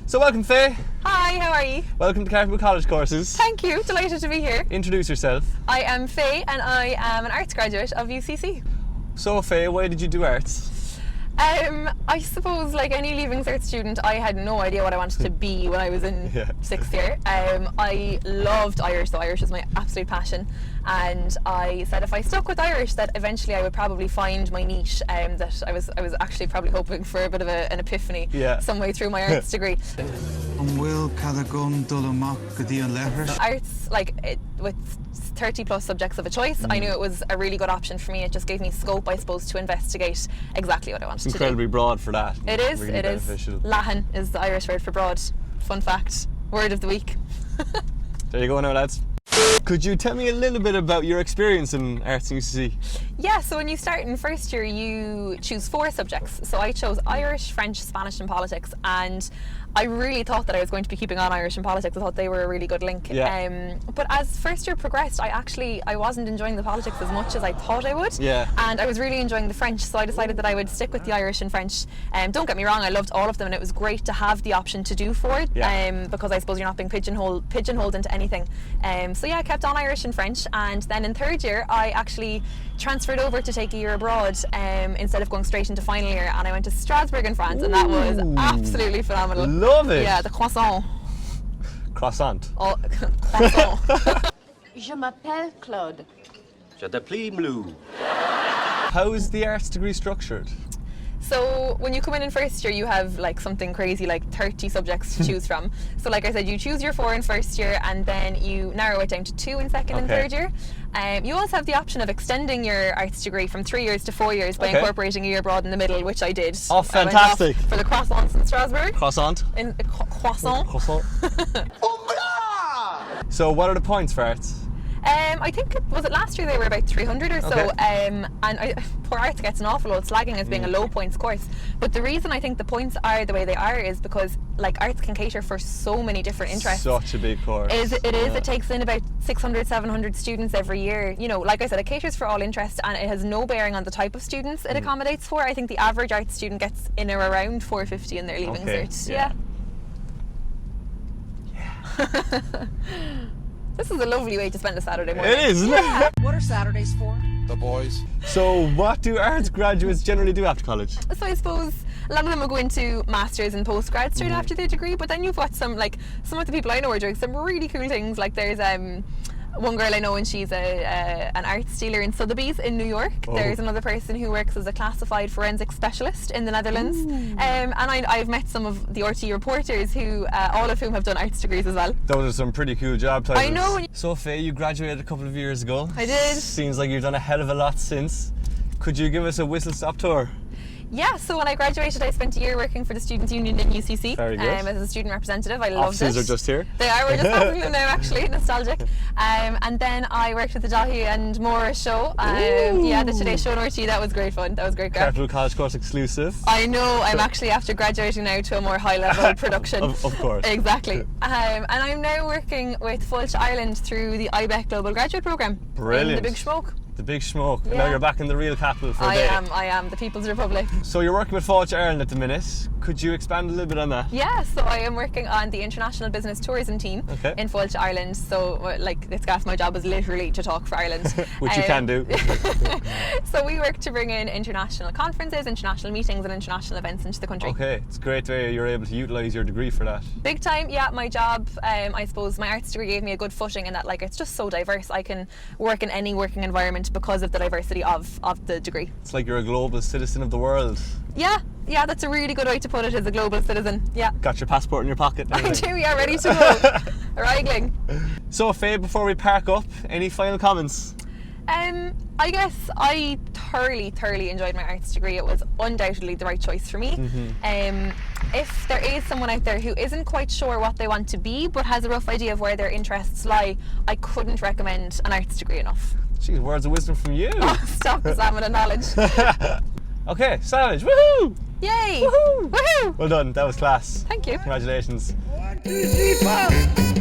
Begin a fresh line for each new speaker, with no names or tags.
So welcome, Faye.
Hi, how are you?
Welcome to Carpool College Courses.
Thank you, delighted to be here.
Introduce yourself.
I am Faye and I am an arts graduate of UCC.
So Faye, why did you do arts?
I suppose, like any Leaving Cert student, I had no idea what I wanted to be when I was in sixth year. I loved Irish, so Irish was my absolute passion, and I said if I stuck with Irish that eventually I would probably find my niche. That I was actually probably hoping for a bit of an epiphany some way through my arts degree. Arts, with 30 plus subjects of a choice, I knew it was a really good option for me. It just gave me scope, I suppose, to investigate exactly what I wanted to do.
Incredibly broad for that.
It is,
really
it
beneficial.
is. Lahan is the Irish word for broad. Fun fact. Word of the week.
There you go now, lads. Could you tell me a little bit about your experience in arts in UCC?
Yeah, so when you start in first year, you choose 4 subjects. So I chose Irish, French, Spanish and politics, and I really thought that I was going to be keeping on Irish and politics. I thought they were a really good link.
Yeah.
But as first year progressed, I wasn't enjoying the politics as much as I thought I would.
Yeah.
And I was really enjoying the French, so I decided that I would stick with the Irish and French. Don't get me wrong, I loved all of them, and it was great to have the option to do 4, because I suppose you're not being pigeonholed into anything. So yeah, I kept on Irish and French, and then in third year I actually transferred over to take a year abroad instead of going straight into final year, and I went to Strasbourg in France. And that was absolutely phenomenal.
Love it.
Yeah, the croissant.
Croissant.
Oh, croissant.
Je m'appelle Claude.
Je t'appelle Blue.
How is the arts degree structured?
So when you come in first year, you have like something crazy like 30 subjects to choose from. So like I said, you choose your 4 in first year, and then you narrow it down to 2 in second and third year. You also have the option of extending your arts degree from 3 years to 4 years by incorporating a year abroad in the middle, which I did.
Oh, fantastic.
I went off for the croissants in Strasbourg.
Croissant.
Croissant.
Croissant. So what are the points for arts?
I think, was it last year they were about 300 or so, and poor arts gets an awful load slagging as being a low points course. But the reason I think the points are the way they are is because like arts can cater for so many different interests.
Such a big course.
It takes in about 600, 700 students every year. You know, like I said, it caters for all interests, and it has no bearing on the type of students it accommodates for. I think the average arts student gets in or around 450 in their Leaving Cert. Yeah. This is a lovely way to spend a Saturday morning.
It is, isn't it?
What are Saturdays for?
The boys.
So what do arts graduates generally do after college?
So I suppose a lot of them will go into masters and postgrad straight after their degree, but then you've got some of the people I know are doing some really cool things. Like there's one girl I know, and she's an arts dealer in Sotheby's in New York. There's another person who works as a classified forensic specialist in the Netherlands. And I've met some of the RT reporters who, all of whom have done arts degrees as well.
Those are some pretty cool job titles.
I know.
So Faye, you graduated a couple of years ago.
I did.
Seems like you've done a hell of a lot since. Could you give us a whistle-stop tour?
Yeah, so when I graduated, I spent a year working for the Students' Union in UCC as a student representative. I loved it.
Offices are just here.
They are. We're just passing them now, actually. Nostalgic. And then I worked with the Darragh and Maura show. The Today Show in RT. That was great fun. That was great.
Carpool College Course exclusive.
I know. I'm actually after graduating now to a more high-level production.
Of course.
Exactly. And I'm now working with Fulch Ireland through the IBEC Global Graduate Programme.
Brilliant.
In the Big Smoke.
The Big Smoke. And now you're back in the real capital for a day.
I am. The People's Republic.
So you're working with Fulch Ireland at the minute. Could you expand a little bit on that?
Yeah, so I am working on the International Business Tourism team in Fulch Ireland. So it's gas, my job is literally to talk for Ireland.
Which you can do.
So we work to bring in international conferences, international meetings and international events into the country.
Okay, it's great that you're able to utilise your degree for that.
Big time, yeah. My job, I suppose my arts degree gave me a good footing in that it's just so diverse. I can work in any working environment because of the diversity of the degree.
It's like you're a global citizen of the world.
Yeah, that's a really good way to put it, as a global citizen. Yeah.
Got your passport in your pocket?
I do, yeah, ready to go. Wrangling.
So Faye, before we park up, any final comments?
I guess I thoroughly enjoyed my arts degree. It was undoubtedly the right choice for me. If there is someone out there who isn't quite sure what they want to be but has a rough idea of where their interests lie, I couldn't recommend an arts degree enough.
Jeez, words of wisdom from you.
Oh, stop the salmon of knowledge.
Okay, savage, woohoo!
Yay!
Woohoo!
Woohoo!
Well done, that was class.
Thank you.
Congratulations.
1, 2, 3, 4.